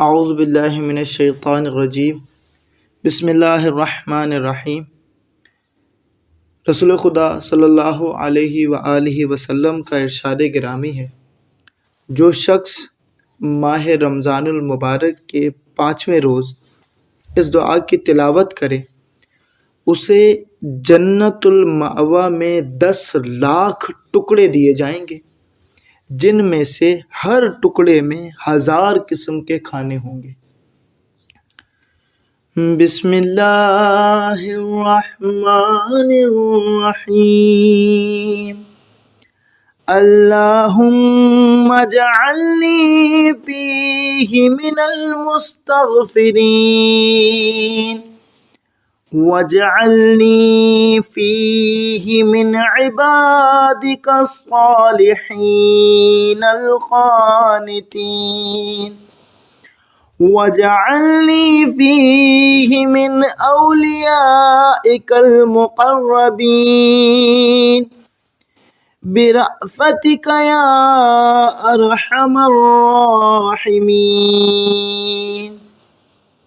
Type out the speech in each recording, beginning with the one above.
اعوذ باللہ من الشیطان الرجیم بسم اللہ الرحمن الرحیم۔ رسول خدا صلی اللہ علیہ وآلہ وسلم کا ارشاد گرامی ہے، جو شخص ماہ رمضان المبارک کے 5ویں روز اس دعا کی تلاوت کرے، اسے جنت المأویٰ میں 10 لاکھ ٹکڑے دیے جائیں گے، جن میں سے ہر ٹکڑے میں 1000 قسم کے کھانے ہوں گے۔ بسم اللہ الرحمن الرحیم۔ اللہم اجعلنی فیہ من المستغفرین واجعلنی فیہ من عبادک الصالحین القانتین واجعلنی فیہ من اولیائک المقربین برأفتک یا ارحم الراحمین۔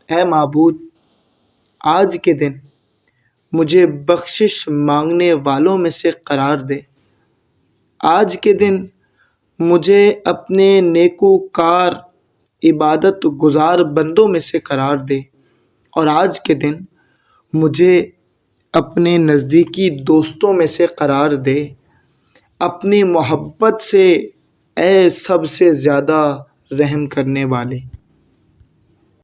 اے معبود، آج کے دن مجھے بخشش مانگنے والوں میں سے قرار دے۔ آج کے دن مجھے اپنے نیکوکار عبادت گزار بندوں میں سے قرار دے، اور آج کے دن مجھے اپنے نزدیکی دوستوں میں سے قرار دے۔ اپنی محبت سے اے سب سے زیادہ رحم کرنے والے۔